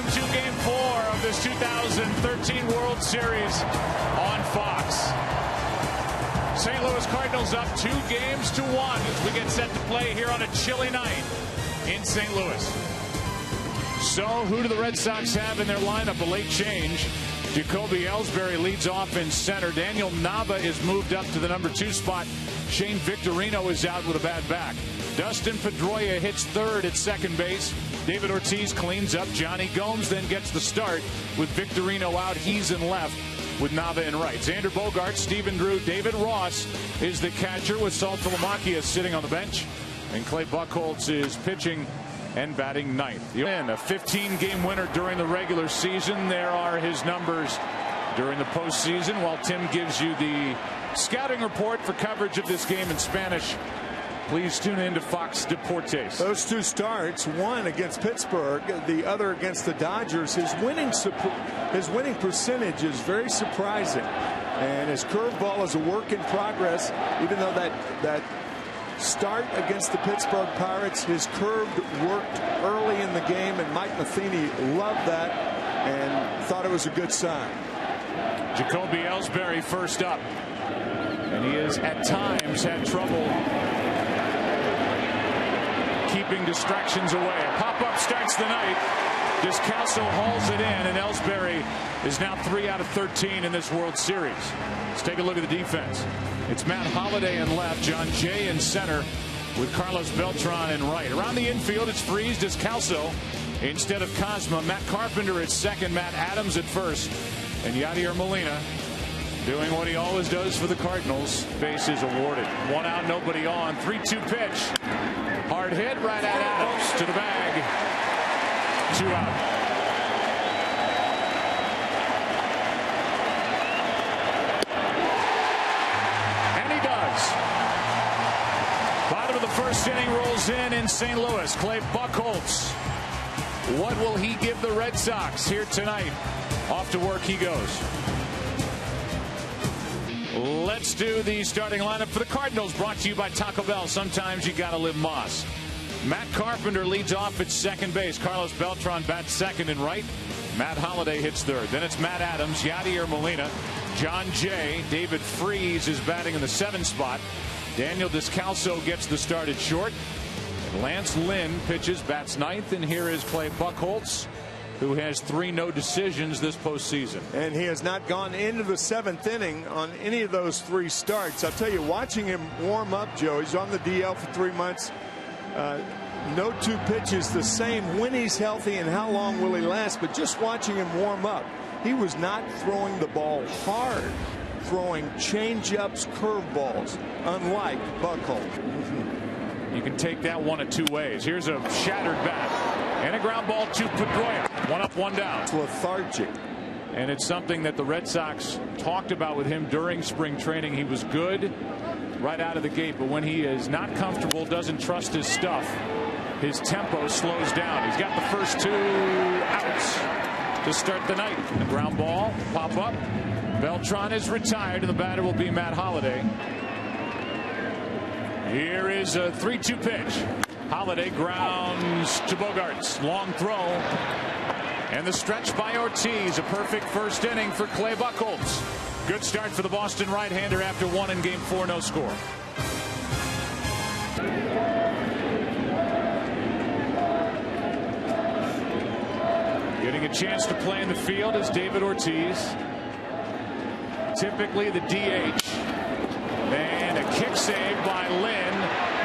Welcome to Game 4 of this 2013 World Series on Fox. St. Louis Cardinals up 2-1 as we get set to play here on a chilly night in St. Louis. So who do the Red Sox have in their lineup? A late change. Jacoby Ellsbury leads off in center. Daniel Nava is moved up to the number 2 spot. Shane Victorino is out with a bad back. Dustin Pedroia hits third at second base. David Ortiz cleans up. Johnny Gomes then gets the start with Victorino out. He's in left with Nava in right. Xander Bogaerts, Stephen Drew, David Ross is the catcher with Saul Philomakia sitting on the bench. And Clay Buchholz is pitching and batting ninth. And a 15-game winner during the regular season. There are his numbers during the postseason. While Tim gives you the scouting report for coverage of this game in Spanish, please tune in to Fox Deportes. Those two starts, one against Pittsburgh, the other against the Dodgers. His winning percentage is very surprising, and his curveball is a work in progress. Even though that start against the Pittsburgh Pirates, his curve worked early in the game, and Mike Matheny loved that and thought it was a good sign. Jacoby Ellsbury first up, and he has at times had trouble keeping distractions away. A pop-up starts the night. Descalso hauls it in, and Ellsbury is now 3 out of 13 in this World Series. Let's take a look at the defense. It's Matt Holliday in left, John Jay in center, with Carlos Beltran in right. Around the infield, it's Freese, Descalso instead of Cosma. Matt Carpenter at second, Matt Adams at first, and Yadier Molina doing what he always does for the Cardinals. Bases awarded. 1 out, nobody on. 3-2 pitch. Hard hit right at Adams to the bag. 2 out. And he does. Bottom of the first inning rolls in St. Louis. Clay Buchholz. What will he give the Red Sox here tonight? Off to work he goes. Let's do the starting lineup for the Cardinals, brought to you by Taco Bell. Sometimes you gotta live Moss. Matt Carpenter leads off at second base. Carlos Beltran bats second and right. Matt Holliday hits third. Then it's Matt Adams, Yadier Molina, John Jay, David Freese is batting in the 7 spot. Daniel Descalso gets the start at short. And Lance Lynn pitches, bats ninth, and here is Clay Buchholz, who has 3 no decisions this postseason. And he has not gone into the 7th inning on any of those 3 starts. I'll tell you, watching him warm up, Joe, he's on the DL for 3 months. No 2 pitches the same when he's healthy, and how long will he last? But just watching him warm up, he was not throwing the ball hard, throwing change-ups, curveballs, unlike Buchholz. You can take that one of 2 ways. Here's a shattered bat and a ground ball to Pedroia. 1 up, 1 down. It's lethargic. And it's something that the Red Sox talked about with him during spring training. He was good right out of the gate, but when he is not comfortable, doesn't trust his stuff, his tempo slows down. He's got the first 2 outs to start the night. The ground ball, pop up. Beltran is retired, and the batter will be Matt Holliday. Here is a 3-2 pitch. Holliday grounds to Bogaerts. Long throw. And the stretch by Ortiz. A perfect first inning for Clay Buchholz. Good start for the Boston right-hander after 1 in Game 4, no score. Getting a chance to play in the field is David Ortiz. Typically the DH. And a kick save by Lynn.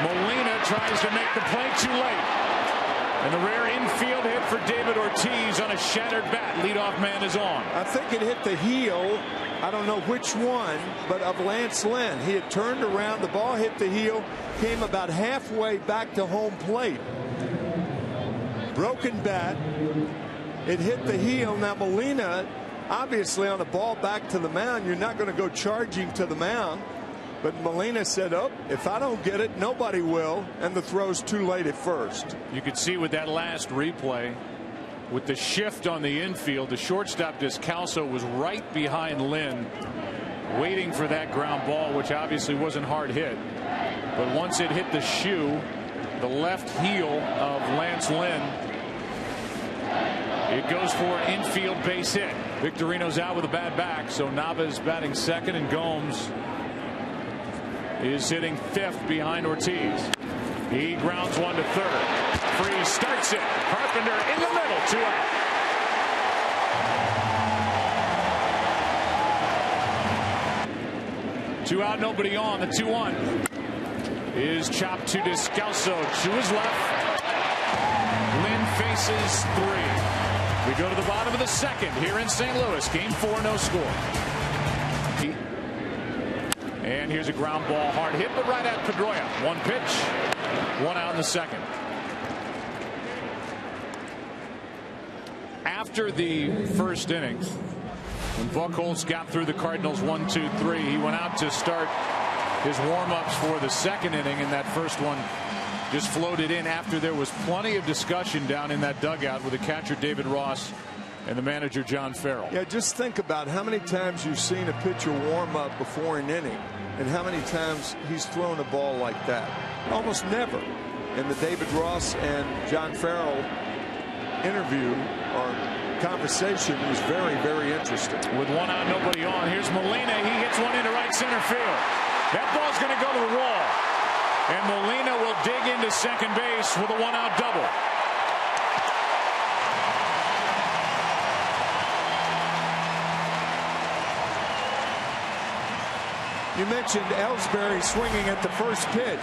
Molina tries to make the play too late. And the rare infield hit for David Ortiz on a shattered bat. Leadoff man is on. I think it hit the heel. I don't know which one, but of Lance Lynn. He had turned around. The ball hit the heel, came about halfway back to home plate. Broken bat. It hit the heel. Now Molina, obviously on a ball back to the mound, you're not going to go charging to the mound. But Molina said, oh, if I don't get it, nobody will. And the throw's too late at first. You could see with that last replay, with the shift on the infield, the shortstop Descalso was right behind Lynn, waiting for that ground ball, which obviously wasn't hard hit. But once it hit the shoe, the left heel of Lance Lynn, It goes for an infield base hit. Victorino's out with a bad back, so Nava is batting second, and Gomes is hitting fifth behind Ortiz. He grounds one to third. Freeze starts it. Carpenter in the middle, 2 out. Two out, nobody on. The 2-1 is chopped to Descalso to his left. Lynn faces 3. We go to the bottom of the second here in St. Louis. Game 4, no score. And here's a ground ball, hard hit, but right at Pedroia. 1 pitch, 1 out in the second. After the first inning, when Buchholz got through the Cardinals 1-2-3, he went out to start his warm-ups for the second inning, and that first one just floated in after there was plenty of discussion down in that dugout with the catcher David Ross and the manager John Farrell. Yeah, just think about how many times you've seen a pitcher warm up before an inning and how many times he's thrown a ball like that. Almost never. And the David Ross and John Farrell interview or conversation was very, very interesting. With 1 out, nobody on. Here's Molina. He hits one into right center field. That ball's going to go to the wall. And Molina will dig into second base with a 1-out double. You mentioned Ellsbury swinging at the first pitch.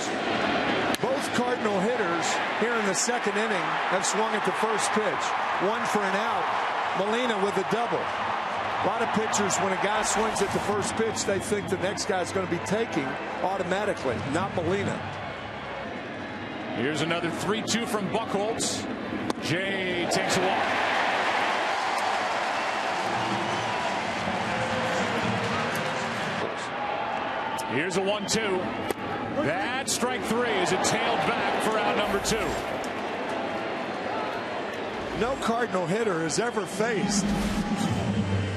Both Cardinal hitters here in the second inning have swung at the first pitch. 1 for an out. Molina with a double. A lot of pitchers, when a guy swings at the first pitch, they think the next guy's going to be taking automatically, not Molina. Here's another 3-2 from Buchholz. Jay takes a walk. Here's a 1-2. That strike 3 as it tailed back for out number 2. No Cardinal hitter has ever faced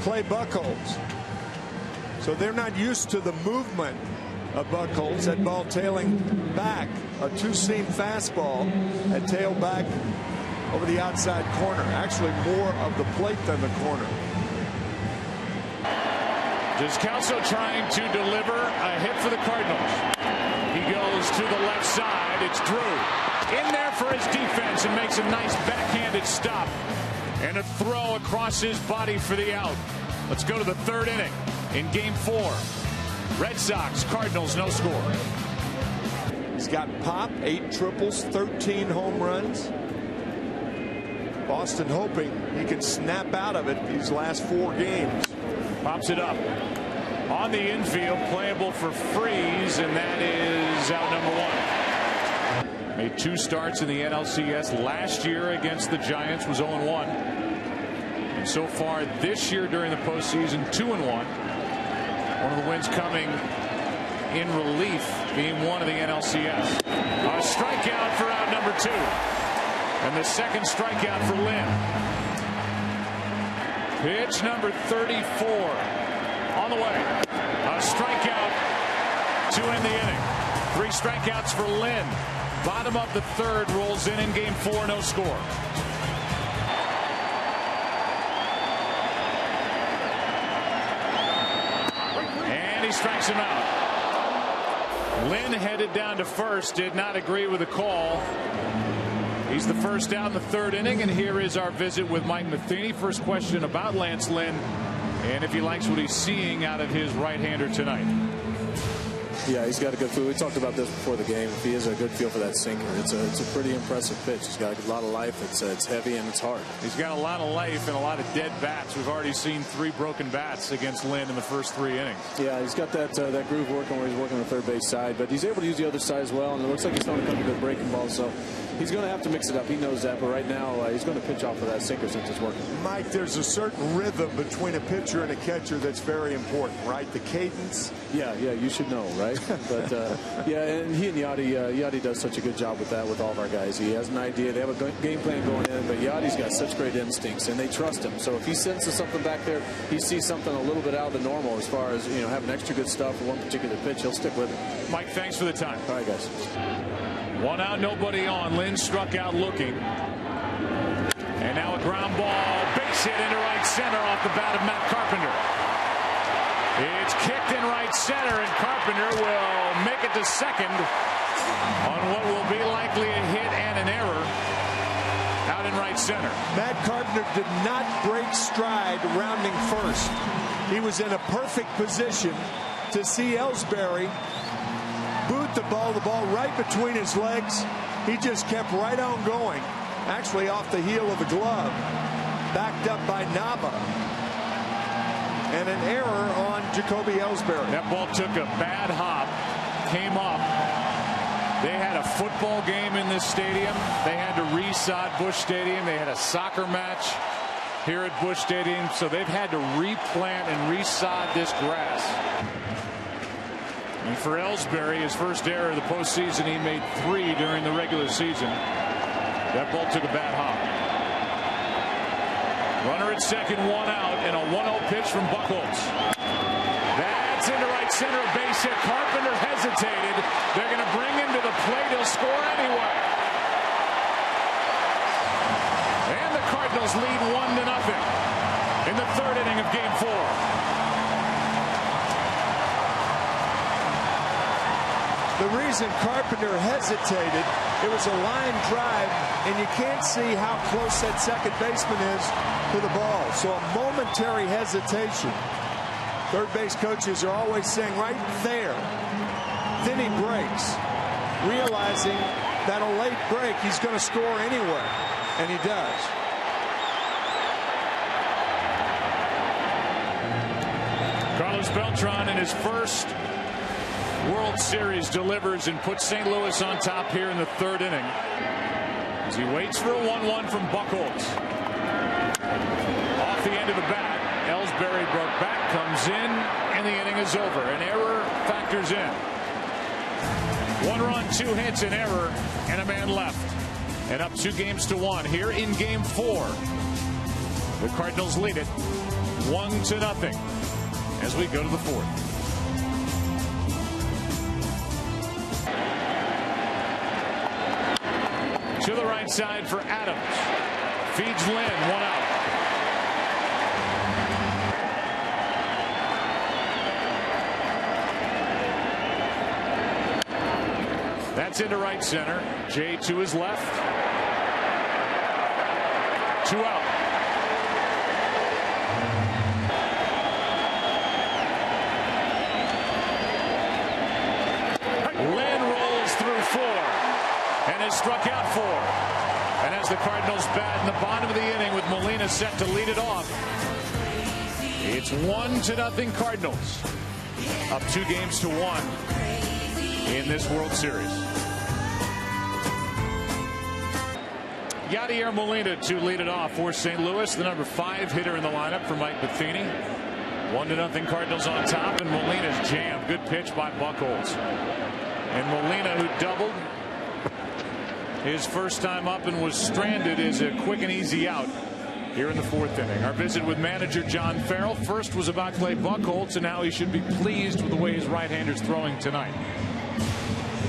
Clay Buchholz. So they're not used to the movement of Buchholz. That ball tailing back. A 2-seam fastball that tailed back over the outside corner. Actually more of the plate than the corner. Descalso trying to deliver a hit for the Cardinals. He goes to the left side. It's Drew in there for his defense and makes a nice backhanded stop and a throw across his body for the out. Let's go to the third inning in game 4. Red Sox, Cardinals, no score. He's got pop, 8 triples, 13 home runs. Boston hoping he can snap out of it these last 4 games. Pops it up on the infield, playable for Freeze, and that is out number 1. Made 2 starts in the NLCS last year against the Giants, was 0-1. And so far this year during the postseason, 2-1. One of the wins coming in relief, game 1 of the NLCS. A strikeout for out number 2. And the second strikeout for Lynn. Pitch number 34 on the way. A strikeout to end the inning. 3 strikeouts for Lynn. Bottom of the third, rolls in game 4, no score. And he strikes him out. Lynn headed down to first, did not agree with the call. He's the first out in the third inning, and here is our visit with Mike Matheny. First question about Lance Lynn and if he likes what he's seeing out of his right-hander tonight. Yeah, he's got a good feel. We talked about this before the game. If he has a good feel for that sinker, it's a pretty impressive pitch. He's got a lot of life. It's heavy and it's hard. He's got a lot of life and a lot of dead bats. We've already seen 3 broken bats against Lynn in the first 3 innings. Yeah, he's got that groove working where he's working on the third base side, but he's able to use the other side as well, and it looks like he's throwing a couple good breaking balls, so he's going to have to mix it up. He knows that, but right now he's going to pitch off of that sinker since it's working. Mike, there's a certain rhythm between a pitcher and a catcher that's very important, right? The cadence. Yeah, you should know, right? But yeah, and he and Yadi does such a good job with that with all of our guys. He has an idea. They have a game plan going in, but Yadi's got such great instincts, and they trust him. So if he senses something back there, he sees something a little bit out of the normal as far as, you know, having extra good stuff for one particular pitch, he'll stick with it. Mike, thanks for the time. All right, guys. 1 out, nobody on. Lynn struck out looking. And now a ground ball hit into right center off the bat of Matt Carpenter. It's kicked in right center, and Carpenter will make it to second on what will be likely a hit and an error out in right center. Matt Carpenter did not break stride rounding first. He was in a perfect position to see Ellsbury boot the ball right between his legs. He just kept right on going, actually off the heel of the glove, backed up by Nava. And an error on Jacoby Ellsbury. That ball took a bad hop, came up. They had a football game in this stadium. They had to resod Busch Stadium. They had a soccer match here at Busch Stadium. So they've had to replant and resod this grass. And for Ellsbury, his first error of the postseason, he made 3 during the regular season. That ball took a bad hop. Runner at second, 1 out, and a 1-0 pitch from Buchholz. That's into right center, a base hit. Carpenter hesitated. They're going to bring him to the plate. He'll score anyway. And the Cardinals lead 1-0 in the 3rd inning of Game 4. The reason Carpenter hesitated, it was a line drive, and you can't see how close that second baseman is to the ball. So a momentary hesitation. Third base coaches are always saying right there. Then he breaks, realizing that a late break, he's going to score anyway, and he does. Carlos Beltran in his first World Series delivers and puts St. Louis on top here in the 3rd inning as he waits for a 1-1 from Buchholz. Off the end of the bat, Ellsbury broke back, comes in, and the inning is over. An error factors in. 1 run, 2 hits, an error, and a man left. And up 2-1 here in Game 4. The Cardinals lead it 1-0 as we go to the 4th. To the right side for Adams. Feeds Lynn, 1 out. That's into right center. Jay to his left. 2 out. Lynn rolls through 4. And has struck out 4. And as the Cardinals bat in the bottom of the inning with Molina set to lead it off, it's 1-0 Cardinals. Up 2-1 in this World Series. Yadier Molina to lead it off for St. Louis, the number 5 hitter in the lineup for Mike Matheny. 1-0 Cardinals on top, and Molina's jammed. Good pitch by Buchholz. And Molina, who doubled his first time up and was stranded, is a quick and easy out here in the 4th inning. Our visit with manager John Farrell first was about Clay Buchholz and how he should be pleased with the way his right-hander's throwing tonight.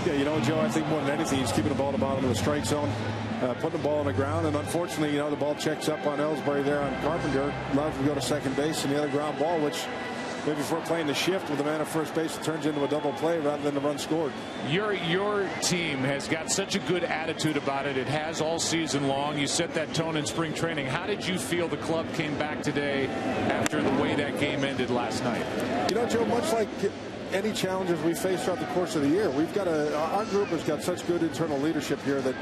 Yeah, you know, Joe, I think more than anything, he's keeping the ball at the bottom of the strike zone, putting the ball on the ground, and unfortunately, you know, the ball checks up on Ellsbury there on Carpenter, allows him to go to second base, and the other ground ball, which maybe if we're playing the shift with a man at first base, it turns into a double play rather than a run scored. Your team has got such a good attitude about it. It has all season long. You set that tone in spring training. How did you feel the club came back today after the way that game ended last night? You know, Joe, much like any challenges we face throughout the course of the year, we've got our group has got such good internal leadership here that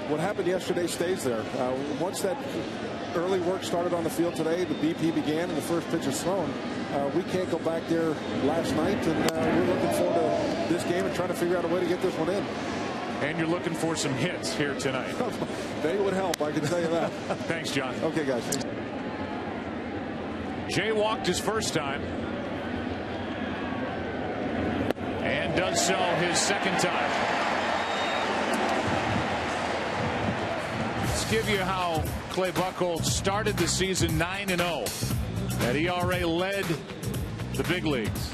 what happened yesterday stays there. Once that early work started on the field today, the BP began and the first pitch is thrown. We can't go back there last night, and we're looking forward to this game and trying to figure out a way to get this one in. And you're looking for some hits here tonight. They would help, I can tell you that. Thanks, John. Okay, guys. Jay walked his first time and does so his second time. Let's give you how Clay Buchholz started the season 9-0. That ERA led the big leagues.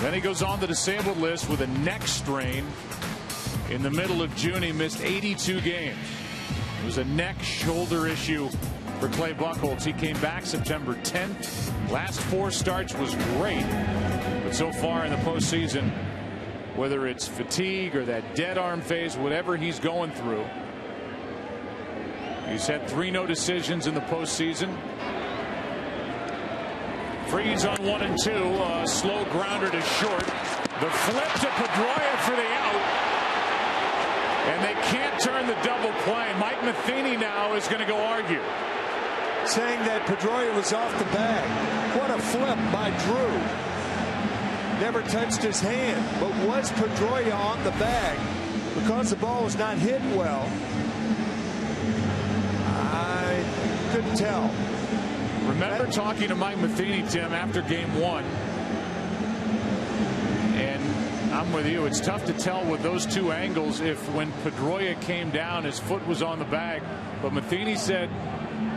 Then he goes on the disabled list with a neck strain. In the middle of June, he missed 82 games. It was a neck shoulder issue for Clay Buchholz. He came back September 10th. Last 4 starts was great, but so far in the postseason, whether it's fatigue or that dead arm phase, whatever he's going through, he's had 3 no decisions in the postseason. Freeze on 1 and 2. A slow grounder to short. The flip to Pedroia for the out. And they can't turn the double play. Mike Matheny now is going to go argue, saying that Pedroia was off the bag. What a flip by Drew. Never touched his hand, but was Pedroia on the bag? Because the ball was not hit well, I couldn't tell. Remember talking to Mike Matheny, Tim, after game 1, and I'm with you. It's tough to tell with those 2 angles if when Pedroia came down, his foot was on the bag. But Matheny said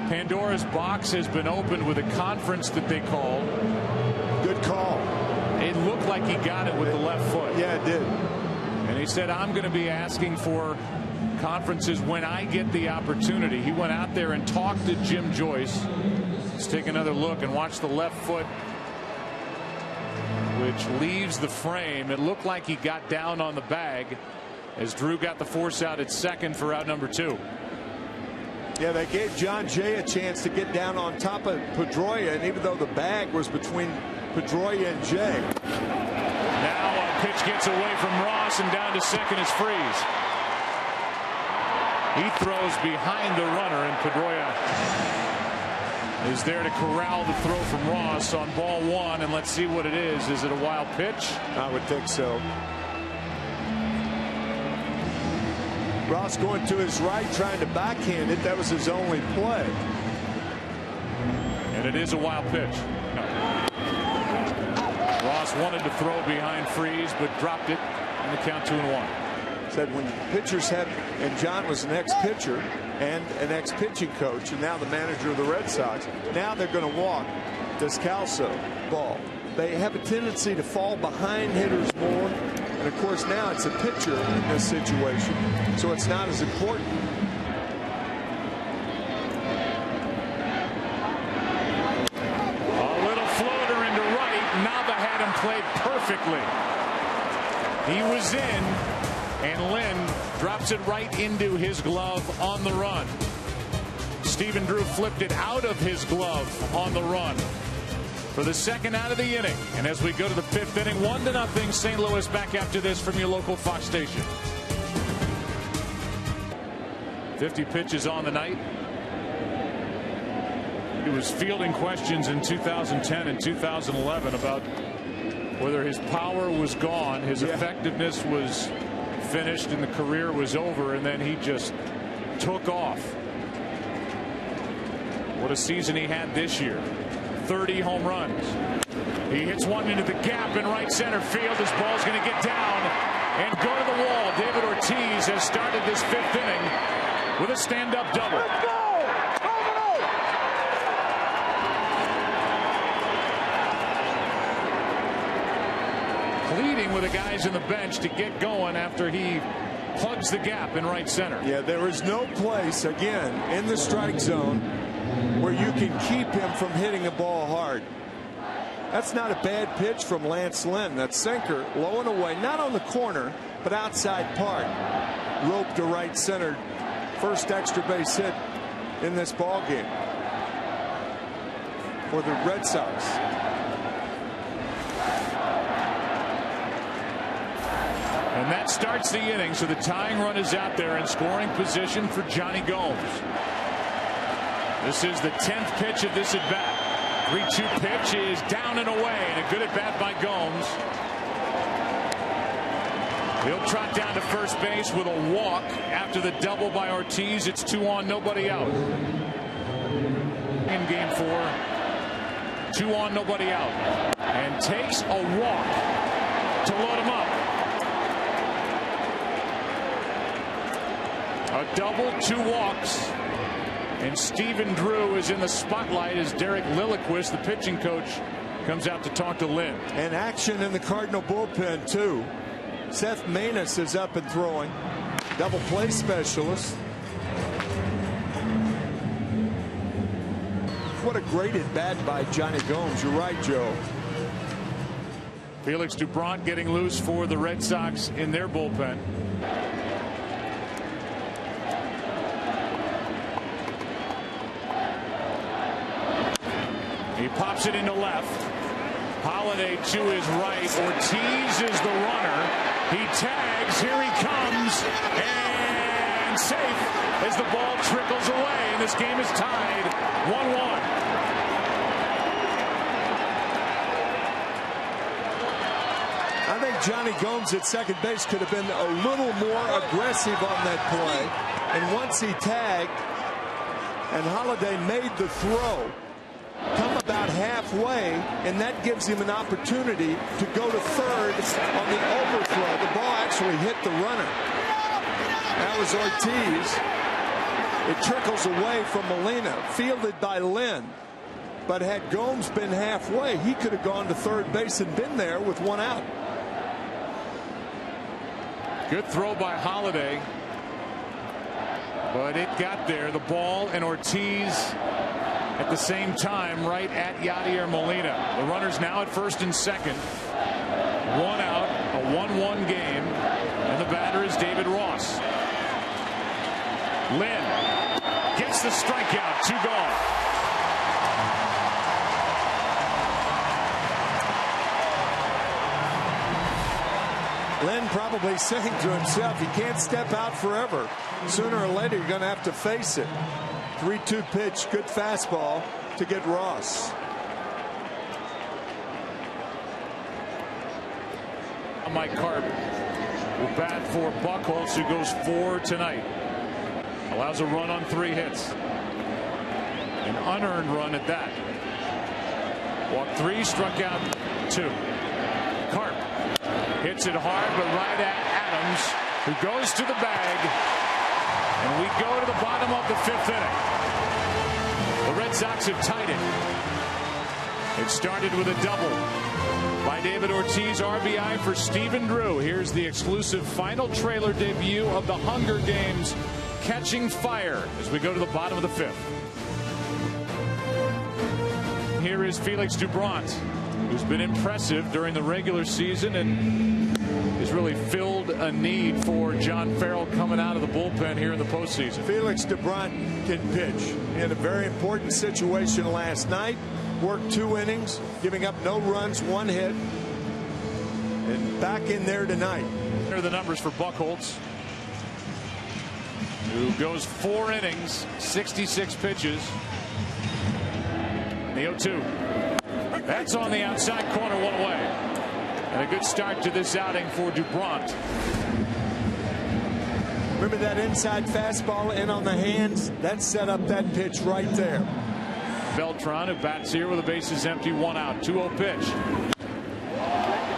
Pandora's box has been opened with a conference that they called. Good call. It looked like he got it with the left foot. Yeah, it did. And he said, I'm going to be asking for conferences when I get the opportunity. He went out there and talked to Jim Joyce. Let's take another look and watch the left foot, which leaves the frame. It looked like he got down on the bag as Drew got the force out at second for out number 2. Yeah, they gave John Jay a chance to get down on top of Pedroia, and even though the bag was between Pedroia and Jay. Now a pitch gets away from Ross, and down to second is Freeze. He throws behind the runner, and Pedroia is there to corral the throw from Ross on ball 1, and let's see what it is. Is it a wild pitch? I would think so. Ross going to his right, trying to backhand it. That was his only play. And it is a wild pitch. No. Ross wanted to throw behind Freeze, but dropped it on the count 2-1. Said when pitchers have, and John was an ex-pitcher and an ex-pitching coach, and now the manager of the Red Sox. Now they're going to walk Descalso ball. They have a tendency to fall behind hitters more. And of course, now it's a pitcher in this situation, so it's not as important. A little floater into right. Nava had him played perfectly. He was in, and Lynn drops it right into his glove on the run. Stephen Drew flipped it out of his glove on the run for the second out of the inning. And as we go to the 5th inning, 1-0 St. Louis. Back after this from your local Fox station. 50 pitches on the night. He was fielding questions in 2010 and 2011 about whether his power was gone, his effectiveness was finished, and the career was over, and then he just took off. What a season he had this year. 30 home runs. He hits one into the gap in right center field. This ball's going to get down and go to the wall. David Ortiz has started this 5th inning with a stand-up double. Let's go! Pleading with the guys in the bench to get going after he plugs the gap in right center. Yeah, there is no place, again, in the strike zone where you can keep him from hitting a ball hard. That's not a bad pitch from Lance Lynn. That sinker low and away, not on the corner, but outside part. Rope to right center. First extra base hit in this ball game for the Red Sox. And that starts the inning, so the tying run is out there in scoring position for Johnny Gomes. This is the 10th pitch of this at bat. 3-2 pitch is down and away, and a good at bat by Gomes. He'll trot down to first base with a walk after the double by Ortiz. It's 2 on, nobody out. In game 4, 2 on, nobody out, and takes a walk to load him up. A double, 2 walks. And Stephen Drew is in the spotlight as Derek Lilliquist, the pitching coach, comes out to talk to Lynn. And action in the Cardinal bullpen, too. Seth Maness is up and throwing. Double play specialist. what a great at bat by Johnny Gomes. You're right, Joe. Felix Doubront getting loose for the Red Sox in their bullpen. He pops it into left. Holiday to his right. Ortiz is the runner. He tags. Here he comes. And safe as the ball trickles away. And this game is tied 1-1. I think Johnny Gomes at second base could have been a little more aggressive on that play. And once he tagged and Holiday made the throw, come about halfway, and that gives him an opportunity to go to third on the overthrow. The ball actually hit the runner. That was Ortiz. It trickles away from Molina, fielded by Lynn. But had Gomes been halfway, he could have gone to third base and been there with one out. Good throw by Holiday, but it got there. The ball and Ortiz at the same time right at Yadier Molina. The runner's now at first and second. One out, a 1-1 game, and the batter is David Ross. Lynn gets the strikeout, 2 gone. Lynn probably saying to himself, he can't step out forever. Sooner or later, you're going to have to face it. 3-2 pitch, good fastball to get Ross. Mike Carp will bat for Buchholz, who goes 4 tonight. Allows a run on 3 hits. An unearned run at that. Walked 3, struck out 2. Carp hits it hard, but right at Adams, who goes to the bag. And we go to the bottom of the 5th inning. The Red Sox have tied it. It started with a double by David Ortiz, RBI for Stephen Drew. Here's the exclusive final trailer debut of the Hunger Games catching fire as we go to the bottom of the 5th. Here is Felix Doubront, who's been impressive during the regular season and has really filled a need for John Farrell coming out of the bullpen here in the postseason. Felix Doubront can pitch. He had a very important situation last night. Worked 2 innings, giving up no runs, 1 hit, and back in there tonight. Here are the numbers for Buchholz, who goes 4 innings, 66 pitches. The 0-2. That's on the outside corner, 1 away. And a good start to this outing for Doubront. Remember that inside fastball in on the hands? That set up that pitch right there. Beltran, who bats here with the bases empty, 1 out, 2-0 pitch.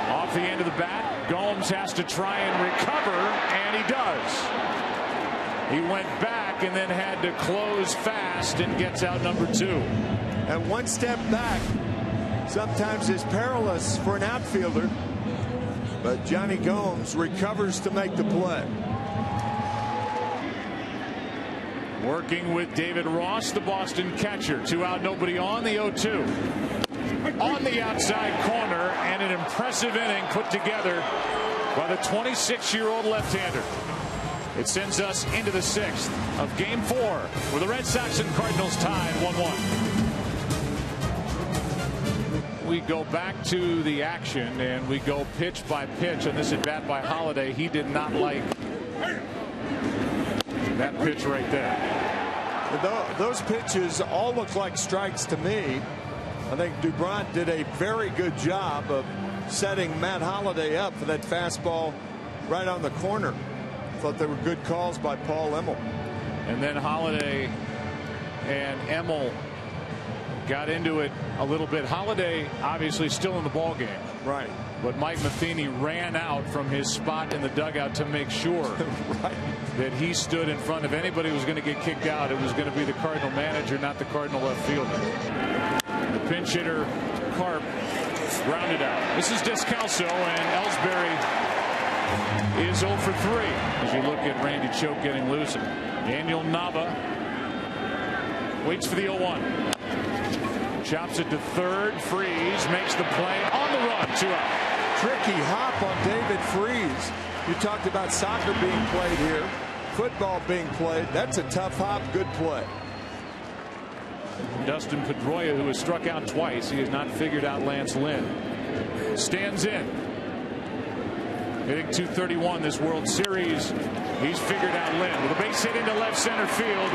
Off the end of the bat, Gomes has to try and recover, and he does. He went back and then had to close fast and gets out number 2. And 1 step back sometimes is perilous for an outfielder, but Johnny Gomes recovers to make the play. Working with David Ross, the Boston catcher. 2 out, nobody on. The 0-2 on the outside corner, and an impressive inning put together by the 26-year-old left-hander. It sends us into the 6th of Game 4, where the Red Sox and Cardinals tied 1-1. We go back to the action, and we go pitch by pitch on this at bat by Holiday. He did not like that pitch right there. Those pitches all look like strikes to me. I think Doubront did a very good job of setting Matt Holiday up for that fastball right on the corner. Thought they were good calls by Paul Emmel. And then Holiday and Emmel got into it a little bit. Holiday obviously still in the ball game. Right. But Mike Matheny ran out from his spot in the dugout to make sure right. that he stood in front. If anybody was going to get kicked out, it was going to be the Cardinal manager, not the Cardinal left fielder. The pinch hitter, Carp, grounded out. This is Descalso, and Ellsbury is 0 for 3. As you look at Randy Choate getting loose. Daniel Nava waits for the 0-1. Chops it to third. Freeze makes the play on the run. 2 out. Tricky hop on David Freeze. You talked about soccer being played here. Football being played. That's a tough hop. Good play. Dustin Pedroia, who has struck out twice. He has not figured out Lance Lynn. Stands in. Hitting .231 this World Series. He's figured out Lynn with a base hit into left center field.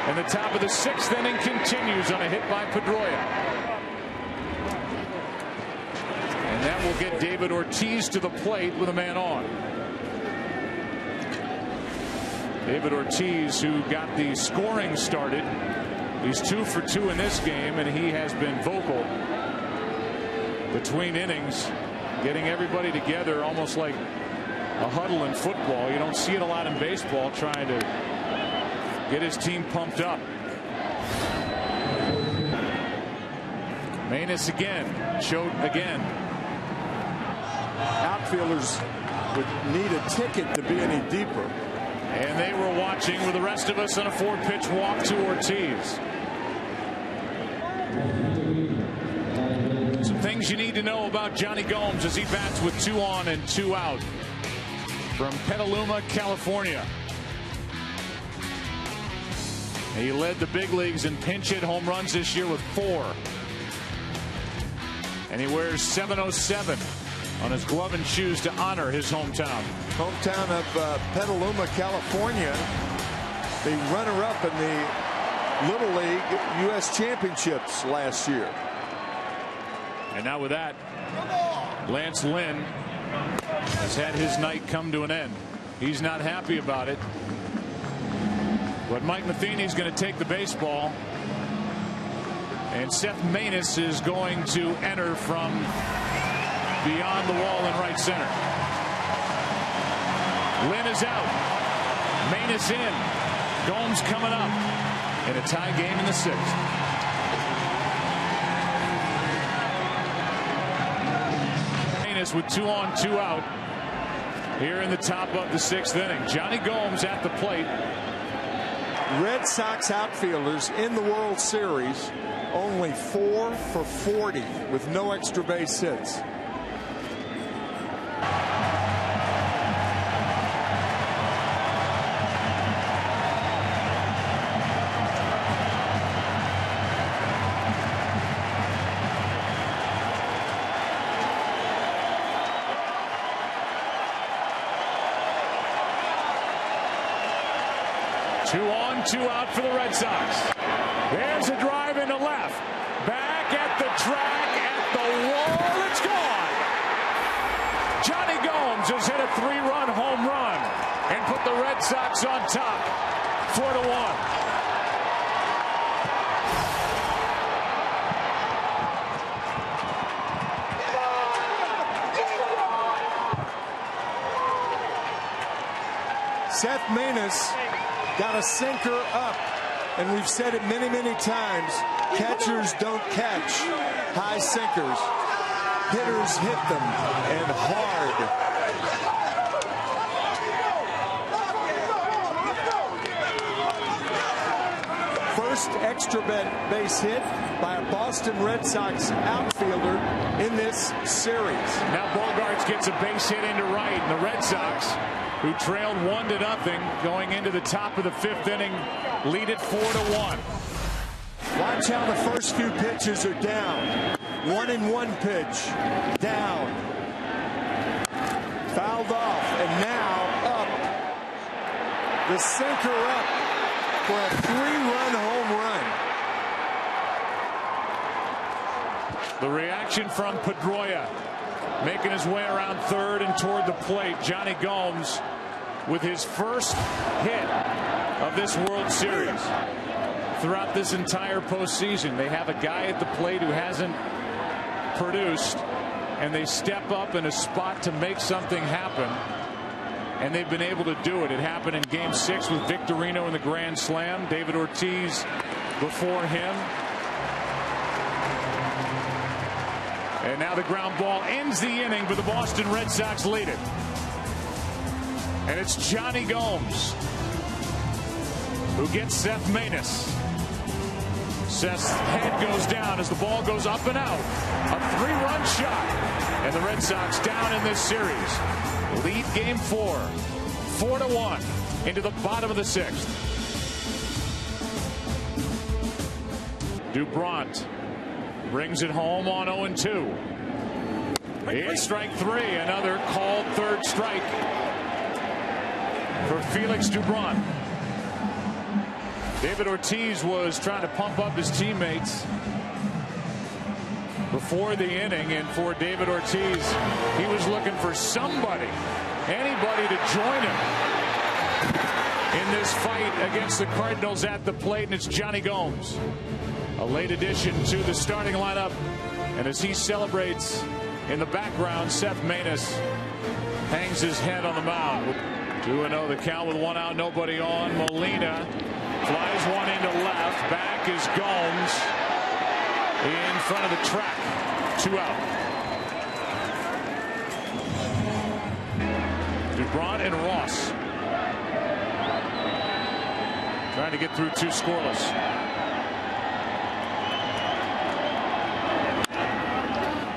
And the top of the 6th inning continues on a hit by Pedroia. And that will get David Ortiz to the plate with a man on. David Ortiz, who got the scoring started. He's 2 for 2 in this game, and he has been vocal between innings, getting everybody together almost like a huddle in football. You don't see it a lot in baseball, trying to get his team pumped up. Manus again, Choate again. Outfielders would need a ticket to be any deeper. And they were watching with the rest of us on a 4-pitch walk to Ortiz. Some things you need to know about Johnny Gomes as he bats with 2 on and 2 out from Petaluma, California. He led the big leagues in pinch hit home runs this year with 4. And he wears 707 on his glove and shoes to honor his hometown. Hometown of Petaluma, California. The runner-up in the Little League U.S. Championships last year. And now with that, Lance Lynn has had his night come to an end. He's not happy about it. But Mike Matheny is going to take the baseball. And Seth Manus is going to enter from beyond the wall in right center. Lynn is out. Manus in. Gomes coming up in a tie game in the 6th. Manus with 2 on 2 out here in the top of the 6th inning. Johnny Gomes at the plate. Red Sox outfielders in the World Series only 4 for 40 with no extra base hits. Two on, 2 out for the Red Sox. There's a drive into left. Back at the track, at the wall. It's gone. Johnny Gomes has hit a 3-run home run and put the Red Sox on top, 4-1. Seth Manus got a sinker up, and we've said it many, many times. Catchers don't catch high sinkers. Hitters hit them, and hard. First extra base hit by a Boston Red Sox outfielder in this series. Now Bogarts gets a base hit into right, and the Red Sox, who trailed 1-0 going into the top of the 5th inning, lead it 4-1. Watch how the first few pitches are down. 1-1 pitch down, fouled off, and now up. The sinker up for a 3-run home run. The reaction from Pedroia, making his way around third and toward the plate. Johnny Gomes with his first hit of this World Series. Throughout this entire postseason, they have a guy at the plate who hasn't produced, and they step up in a spot to make something happen, and they've been able to do it. It happened in Game 6 with Victorino in the Grand Slam. David Ortiz before him. And now the ground ball ends the inning, but the Boston Red Sox lead it. And it's Johnny Gomes who gets Seth Manus. Seth's head goes down as the ball goes up and out. A 3-run shot. And the Red Sox down in this series. Lead game 4. 4-1 into the bottom of the 6th. Dubront brings it home on 0-2. It's strike 3. Another called third strike for Felix Dubront. David Ortiz was trying to pump up his teammates before the inning, and for David Ortiz, he was looking for somebody, anybody to join him in this fight against the Cardinals at the plate, and it's Johnny Gomes, a late addition to the starting lineup. And as he celebrates in the background, Seth Maness hangs his head on the mound. 2-0 the count with 1 out, nobody on. Molina flies one into left. Back is Gomes in front of the track. 2 out. Dubront and Ross trying to get through 2 scoreless.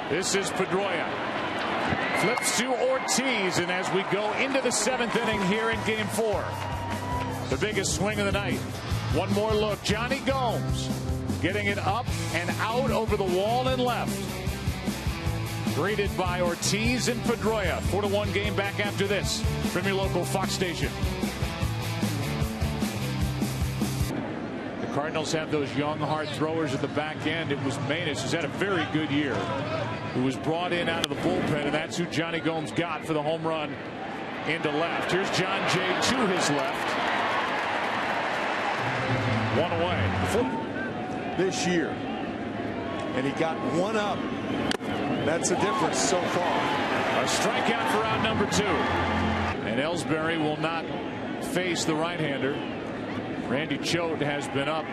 This is Pedroia. Flips to Ortiz, and as we go into the 7th inning here in game 4, the biggest swing of the night. One more look. Johnny Gomes getting it up and out over the wall and left. Greeted by Ortiz and Pedroia. 4-1 game back after this from your local Fox station. The Cardinals have those young, hard throwers at the back end. It was Maness, who's had a very good year, who was brought in out of the bullpen, and that's who Johnny Gomes got for the home run into left. Here's John Jay to his left. 1 away. This year, and he got 1 up. That's the difference so far. A strikeout for out number 2. And Ellsbury will not face the right-hander. Randy Choate has been up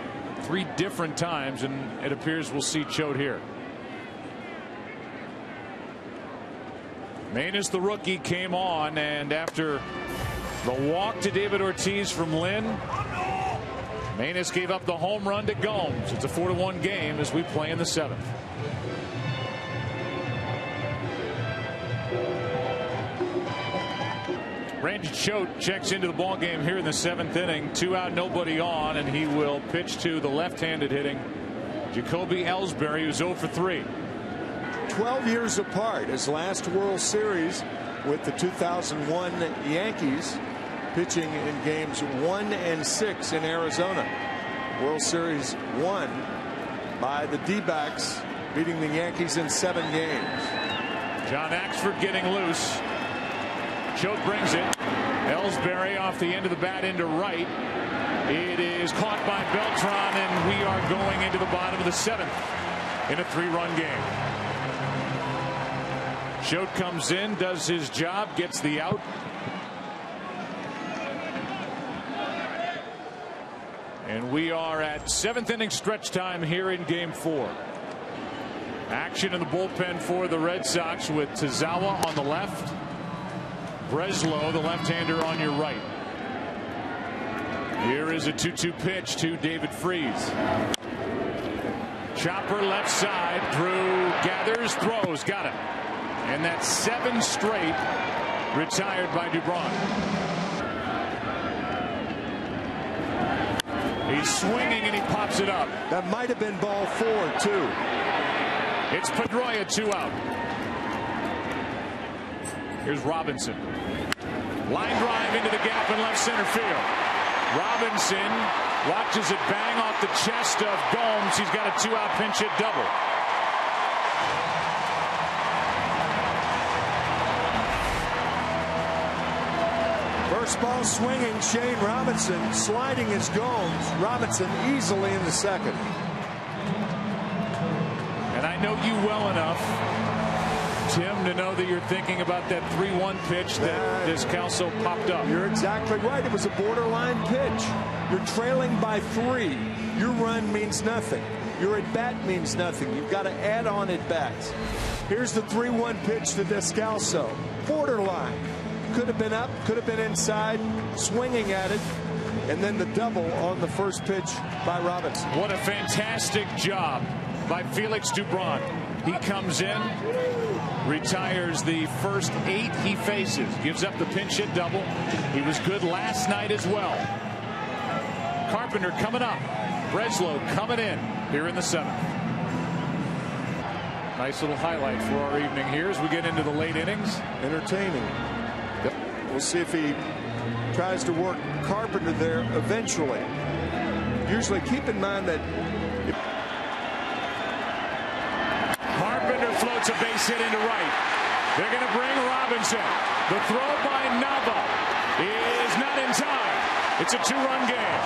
3 different times, and it appears we'll see Choate here. Maness, the rookie, came on, and after the walk to David Ortiz from Lynn, Maness gave up the home run to Gomes. It's a 4-1 game as we play in the 7th. Randy Choate checks into the ball game here in the 7th inning. 2 out, nobody on, and he will pitch to the left-handed hitting Jacoby Ellsbury, who's 0 for 3. 12 years apart. His last World Series with the 2001 Yankees, pitching in games 1 and 6 in Arizona. World Series won by the D-backs, beating the Yankees in 7 games. John Axford getting loose. Choate brings it. Ellsbury off the end of the bat into right. It is caught by Beltran, and we are going into the bottom of the 7th in a 3-run game. Choate comes in, does his job, gets the out. And we are at 7th inning stretch time here in game 4. Action in the bullpen for the Red Sox with Tazawa on the left. Breslow, the left-hander, on your right. Here is a 2-2 pitch to David Freese. Chopper left side, through, gathers, throws, got it. And that's 7 straight retired by Dubront. He's swinging and he pops it up. That might have been ball 4 too. It's Pedroia, 2 out. Here's Robinson. Line drive into the gap in left center field. Robinson watches it bang off the chest of Gomes. He's got a 2-out pinch hit double. First ball swinging, Shane Robinson. Sliding is Gomes. Robinson easily in the 2nd. And I know you well enough, Tim, to know that you're thinking about that 3-1 pitch that Descalso popped up. You're exactly right. It was a borderline pitch. You're trailing by 3. Your run means nothing. Your at bat means nothing. You've got to add on at bats. Here's the 3-1 pitch to Descalso. Borderline. Could have been up, could have been inside, swinging at it. and then the double on the first pitch by Robinson. What a fantastic job by Felix Dubron. He comes in, retires the first 8 he faces, gives up the pinch hit double. He was good last night as well. Carpenter coming up. Breslow coming in here in the 7th. Nice little highlight for our evening here as we get into the late innings. Entertaining. We'll see if he tries to work Carpenter there eventually. Usually keep in mind that Carpenter floats a base hit into right. They're going to bring Robinson. The throw by Nava is not in time. It's a 2-run game.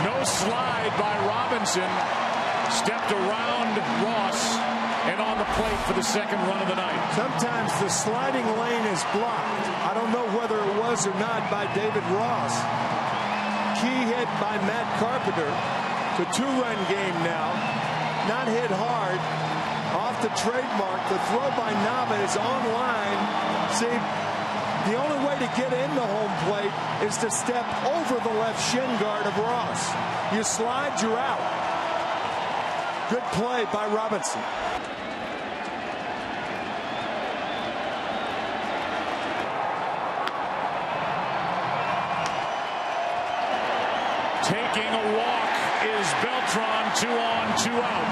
No slide by Robinson. Stepped around Ross and on the plate for the 2nd run of the night. sometimes the sliding lane is blocked. I don't know whether it was or not by David Ross. Key hit by Matt Carpenter. It's a 2-run game now. Not hit hard. Off the trademark. The throw by Nava is on line. See, the only way to get into home plate is to step over the left shin guard of Ross. You slide, you're out. Good play by Robinson. Taking a walk is Beltran. 2 on, 2 out.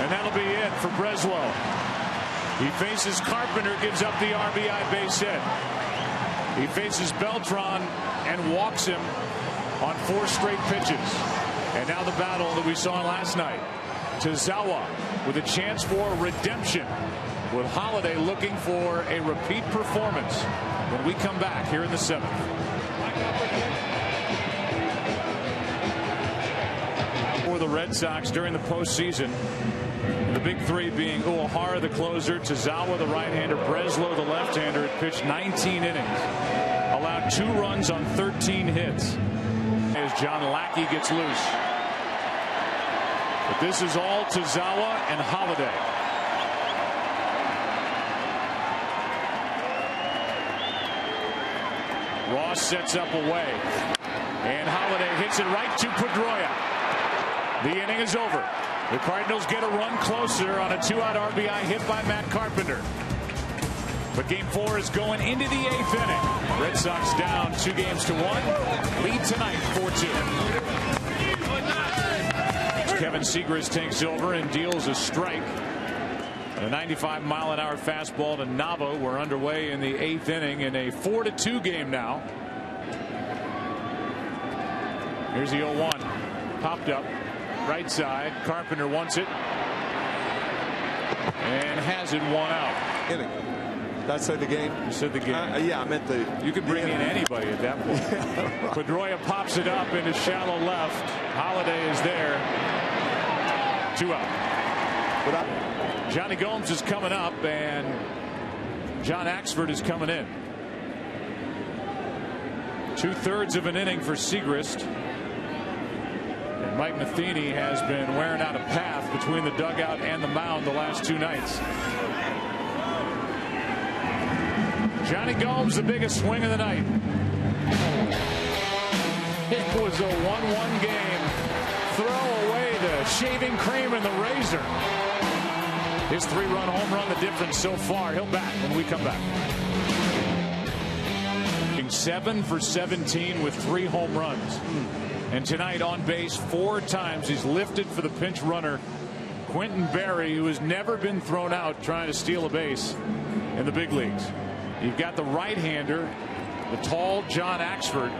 And that'll be it for Breslow. He faces Carpenter, gives up the RBI base hit. He faces Beltran and walks him on 4 straight pitches. And now the battle that we saw last night. Tozawa with a chance for redemption, with Holiday looking for a repeat performance when we come back here in the 7th. For the Red Sox during the postseason, the big 3 being Uehara, the closer, Tozawa, the right-hander, Breslow, the left-hander, had pitched 19 innings, allowed 2 runs on 13 hits. As John Lackey gets loose. But this is all Tozawa and Holiday. Ross sets up away. And Holiday hits it right to Pedroia. The inning is over. The Cardinals get a run closer on a 2-out RBI hit by Matt Carpenter. But game 4 is going into the 8th inning. Red Sox down 2 games to 1. Lead tonight 4-2. Kevin Segrist takes over and deals a strike. A 95-mile-an-hour fastball to Nava. We're underway in the 8th inning in a 4-2 game now. Here's the 0-1. Popped up. Right side. Carpenter wants it. And has it 1 out. Inning. Did I say the game? You said the game. Yeah, I meant the... You could bring in anybody at that point. Right. Pedroia pops it up into shallow left. Holiday is there. 2 out. Johnny Gomes is coming up, and John Axford is coming in. 2/3 of an inning for Segrist. And Mike Matheny has been wearing out a path between the dugout and the mound the last 2 nights. Johnny Gomes, the biggest swing of the night. It was a 1-1 game. Throw away the shaving cream and the razor. His 3-run home run, the difference so far. He'll bat when we come back. 7 for 17 with 3 home runs. And tonight on base 4 times. He's lifted for the pinch runner, Quentin Berry, who has never been thrown out trying to steal a base in the big leagues. You've got the right-hander, the tall John Axford,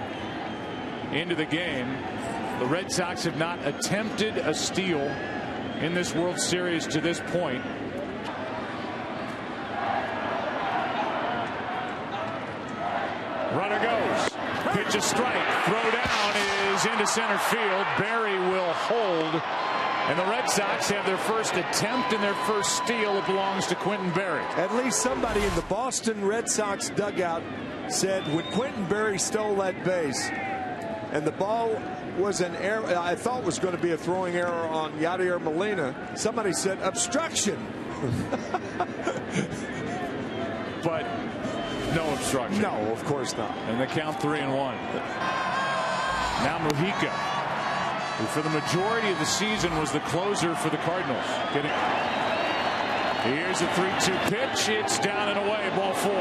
into the game. The Red Sox have not attempted a steal in this World Series to this point. Runner goes. Pitch a strike. Throw down is into center field. Berry will hold. And the Red Sox have their first attempt and their first steal. It belongs to Quentin Berry. At least somebody in the Boston Red Sox dugout said when Quentin Berry stole that base and the ball was an error, I thought was going to be a throwing error on Yadier Molina. Somebody said obstruction. But no obstruction. No, of course not. And they count 3-1. Now Mujica, who for the majority of the season was the closer for the Cardinals. Here's a 3-2 pitch. It's down and away. Ball 4.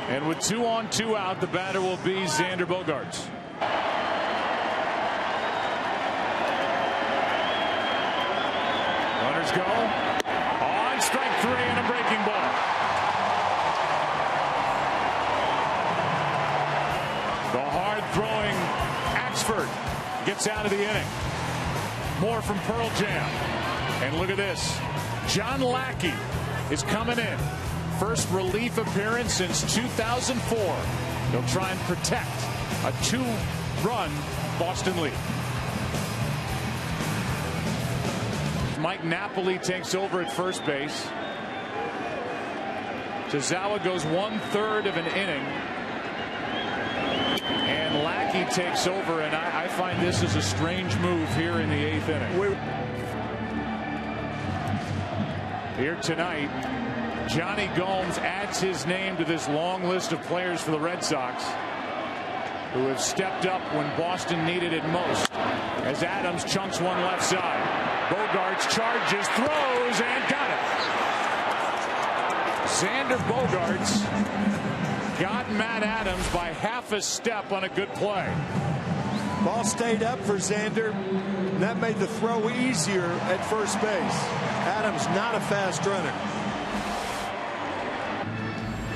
And with 2 on, 2 out, the batter will be Xander Bogaerts. Runners go. On strike 3 and a breaking ball. The hard-throwing Axford gets out of the inning. More from Pearl Jam. And look at this. John Lackey is coming in. First relief appearance since 2004. He'll try and protect a 2-run Boston lead. Mike Napoli takes over at first base. Tazawa goes 1/3 of an inning. And Lackey takes over, and I find this is a strange move here in the 8th inning. Here tonight, Johnny Gomes adds his name to this long list of players for the Red Sox who have stepped up when Boston needed it most. As Adams chunks one left side. Bogaerts charges, throws, and got it. Xander Bogaerts got Matt Adams by half a step on a good play. Ball stayed up for Xander. And that made the throw easier at first base. Adams not a fast runner.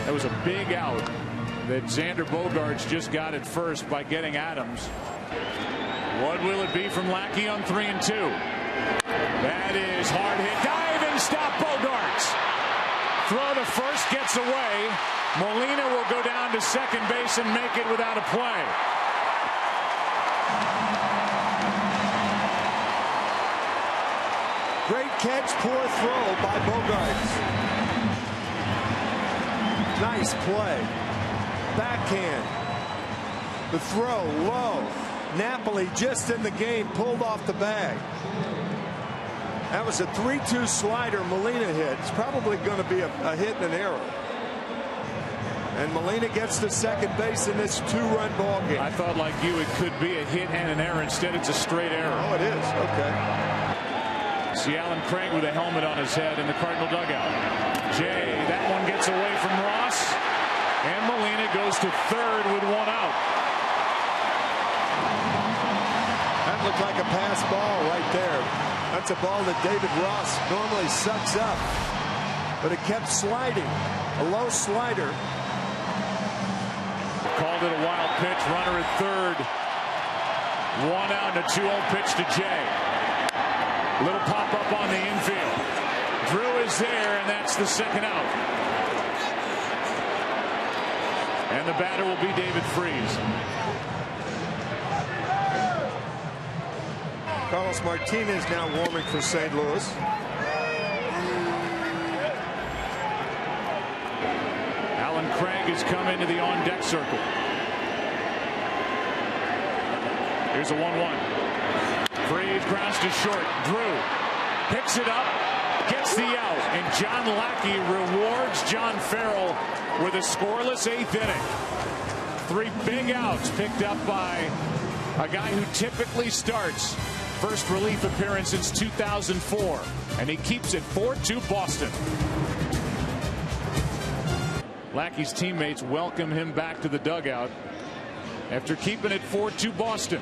That was a big out that Xander Bogaerts just got at first by getting Adams. What will it be from Lackey on 3-2? That is hard hit. Dive and stop Bogaerts. Throw to first gets away. Molina will go down to second base and make it without a play. Great catch, poor throw by Bogaerts. Nice play. Backhand. The throw low. Napoli just in the game, pulled off the bag. That was a 3-2 slider Molina hit. It's probably going to be a hit and an error. And Molina gets to second base in this 2-run ball game. I thought, like you, it could be a hit and an error. Instead, it's a straight error. Oh, it is. Okay. See Alan Craig with a helmet on his head in the Cardinal dugout. Jay, that one gets away from Ross. And Molina goes to third with 1 out. That looked like a pass ball right there. That's a ball that David Ross normally sucks up. But it kept sliding. A low slider. Called it a wild pitch. Runner at third. 1 out and a 2-0 pitch to Jay. Little pop up on the infield. Drew is there, and that's the second out. And the batter will be David Freese. Carlos Martinez now warming for St. Louis. Alan Craig has come into the on-deck circle. Here's a 1-1. Freese grounds to short. Drew picks it up, gets the out, and John Lackey rewards John Farrell with a scoreless 8th inning. 3 big outs picked up by a guy who typically starts. First relief appearance since 2004, and he keeps it 4-2 Boston. Lackey's teammates welcome him back to the dugout after keeping it 4-2 Boston.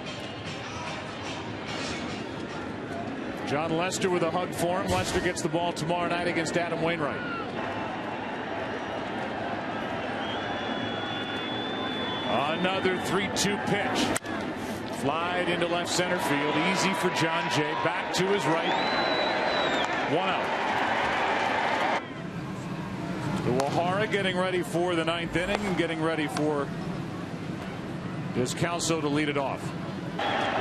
John Lester with a hug for him. Lester gets the ball tomorrow night against Adam Wainwright. Another 3-2 pitch. Flied into left center field. Easy for John Jay. Back to his right. 1 out. Uehara getting ready for the 9th inning and getting ready for Descalso to lead it off.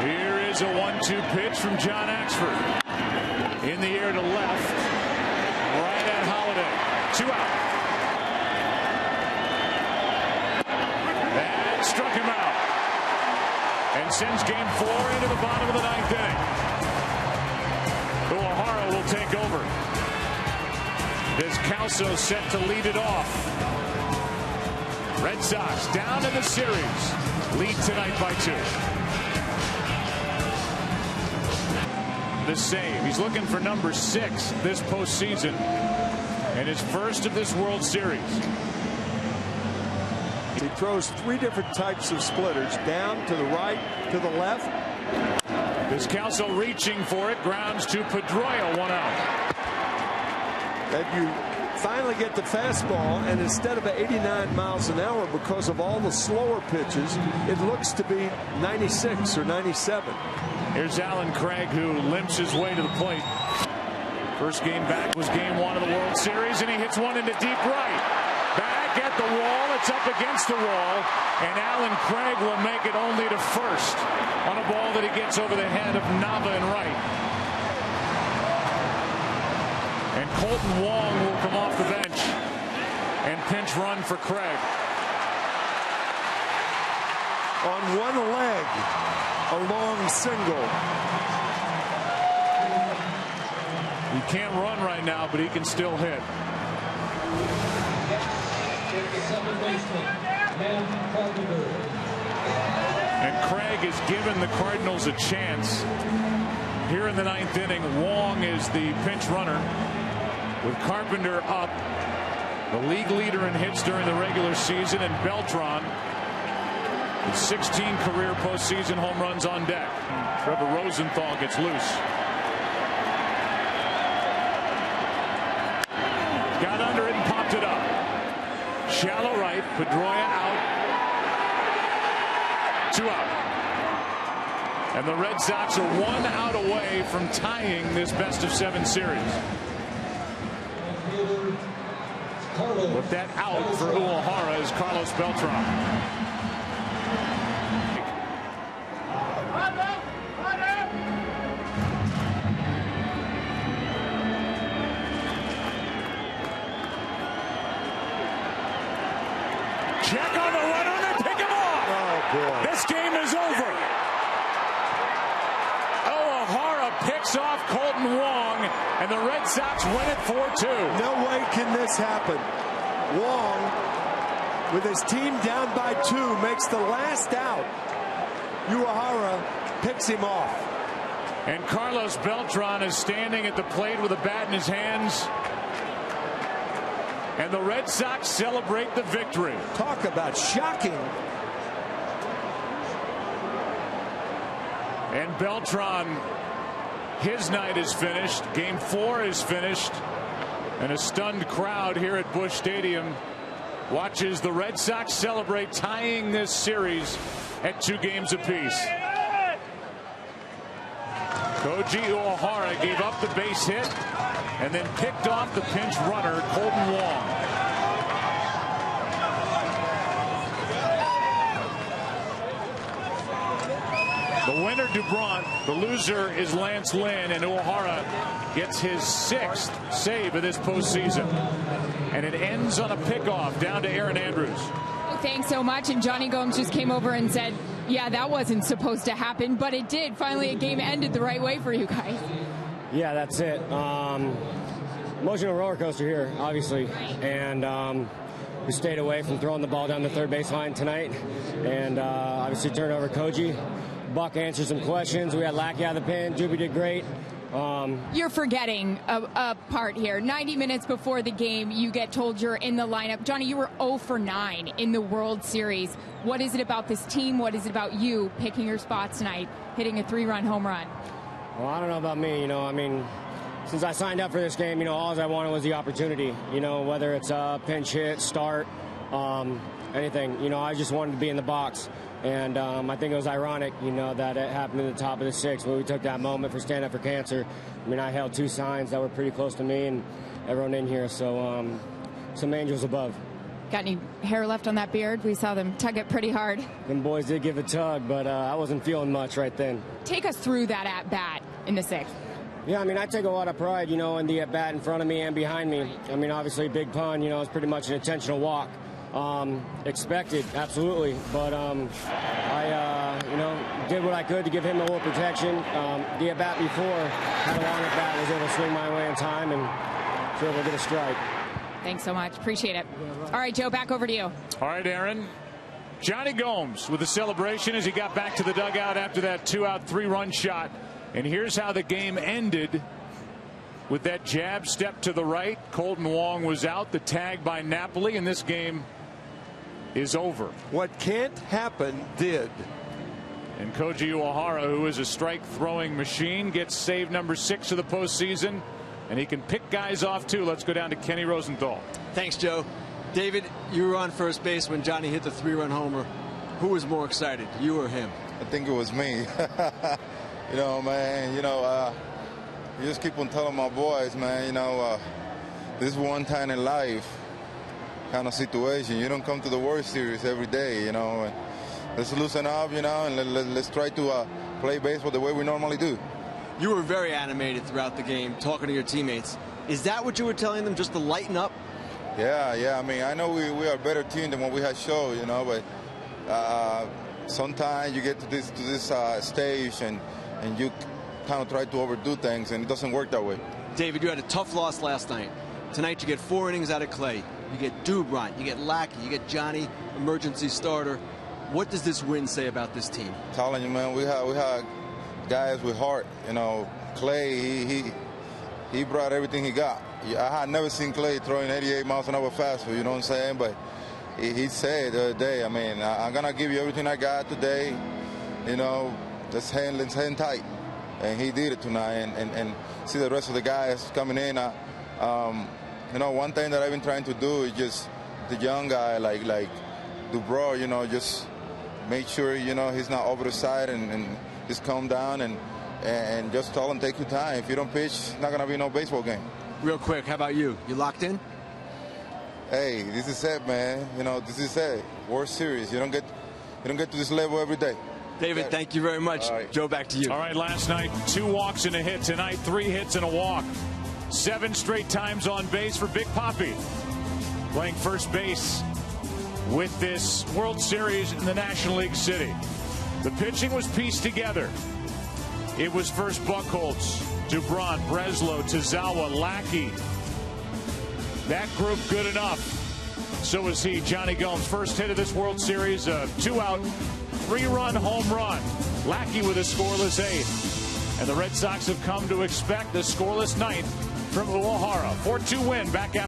Here is a 1-2 pitch from John Axford. In the air to left. Right at Holiday. 2 out. That struck him out. And sends game 4 into the bottom of the 9th inning. will take over. Vizcaino set to lead it off. Red Sox down in the series. Lead tonight by 2. The save. He's looking for number 6 this postseason. And his first of this World Series. He throws 3 different types of splitters. Down, to the right, to the left. Vizcaino reaching for it. Grounds to Pedroia. 1 out. That you finally get the fastball, and instead of 89 miles an hour, because of all the slower pitches, it looks to be 96 or 97. Here's Alan Craig, who limps his way to the plate. First game back was game 1 of the World Series, and he hits one into deep right. Back at the wall. It's up against the wall, and Alan Craig will make it only to first on a ball that he gets over the head of Nava and right. And Colton Wong will come off the bench and pinch run for Craig. On one leg, a long single. He can't run right now, but he can still hit. And Craig has given the Cardinals a chance. Here in the 9th inning, Wong is the pinch runner. With Carpenter up, the league leader in hits during the regular season, and Beltran with 16 career postseason home runs on deck. Trevor Rosenthal gets loose. Got under it and popped it up. Shallow right, Pedroia out. 2 out. And the Red Sox are 1 out away from tying this best-of-7 series. With that out for Uehara is Carlos Beltran. Check on the runner, and they pick him off. Oh, boy. This game is over. Uehara picks off Colton Wong, and the Red Sox win it 4-2. No way can this happen. Wong, with his team down by 2, makes the last out. Uehara picks him off. And Carlos Beltran is standing at the plate with a bat in his hands. And the Red Sox celebrate the victory. Talk about shocking. And Beltran, his night is finished. Game 4 is finished. And a stunned crowd here at Busch Stadium watches the Red Sox celebrate tying this series at 2 games apiece. Koji Uehara gave up the base hit and then picked off the pinch runner, Colton Wong. The winner, Dubront. The loser is Lance Lynn, and Uehara gets his 6th save of this postseason. And it ends on a pickoff down to Aaron Andrews. Thanks so much. And Johnny Gomes just came over and said, yeah, that wasn't supposed to happen, but it did. Finally, a game ended the right way for you guys. Yeah, that's it. Emotional roller coaster here, obviously. And we stayed away from throwing the ball down the third baseline tonight. And obviously turned over Koji. Buck answered some questions. We had Lackey out of the pen. Doobie did great. You're forgetting a part here. 90 minutes before the game, you get told you're in the lineup. Johnny, you were 0 for 9 in the World Series. What is it about this team? What is it about you picking your spots tonight, hitting a 3-run home run? Well, I don't know about me. I mean, since I signed up for this game, all I wanted was the opportunity. Whether it's a pinch hit, start, anything. I just wanted to be in the box. And I think it was ironic, that it happened in the top of the 6th, but we took that moment for Stand Up for Cancer. I mean, I held 2 signs that were pretty close to me and everyone in here, so some angels above. Got any hair left on that beard? We saw them tug it pretty hard. Them boys did give a tug, but I wasn't feeling much right then. Take us through that at-bat in the 6th. Yeah, I mean, I take a lot of pride, in the at-bat in front of me and behind me. I mean, obviously, big pun, it's pretty much an intentional walk. Expected, absolutely, but I you know, did what I could to give him a little protection. The at-bat before, had a long at-bat, was able to swing my way in time and was able to get a strike. Thanks so much. Appreciate it. All right, Joe, back over to you. All right, Aaron. Johnny Gomes with a celebration as he got back to the dugout after that 2-out, 3-run shot. And here's how the game ended with that jab step to the right. Colton Wong was out, the tag by Napoli, and this game is over. What can't happen did. And Koji Uehara, who is a strike throwing machine, gets save number 6 of the postseason, and he can pick guys off too. Let's go down to Kenny Rosenthal. Thanks, Joe. David, you were on first base when Johnny hit the 3-run homer. Who was more excited, you or him? I think it was me. You know, man, you just keep on telling my boys, man, this is one time in life kind of situation. You don't come to the World Series every day, Let's loosen up, and let's try to play baseball the way we normally do. You were very animated throughout the game, talking to your teammates. Is that what you were telling them, just to lighten up? Yeah. I mean, I know we are a better team than what we had shown, but sometimes you get to this stage and you kind of try to overdo things, and it doesn't work that way. David, you had a tough loss last night. Tonight you get 4 innings out of Clay. You get Dubron, you get Lackey, you get Johnny, emergency starter. What does this win say about this team? I'm telling you, man, we had guys with heart. Clay, he brought everything he got. I had never seen Clay throwing 88 miles an hour fastball, you know what I'm saying? But he said the other day, I mean, I'm going to give you everything I got today. Let's hang tight. And he did it tonight. And see the rest of the guys coming in. One thing that I've been trying to do is just the young guy like Dubron, just make sure, he's not over the side and just calm down and just tell him take your time. If you don't pitch, it's not going to be no baseball game. Real quick, how about you? You locked in? Hey, this is it, man. This is it. World Series. You don't get to this level every day. David, thank you very much. Right. Joe, back to you. All right, last night, 2 walks and a hit. Tonight, 3 hits and a walk. 7 straight times on base for Big Papi. Playing first base with this World Series in the National League City. The pitching was pieced together. It was first Buchholz, Dubron, Breslow, Tozawa, Lackey. That group good enough. So is he. Johnny Gomes, first hit of this World Series, a 2-out, 3-run home run. Lackey with a scoreless 8th. And the Red Sox have come to expect the scoreless 9th from Uehara. 4-2 win back out.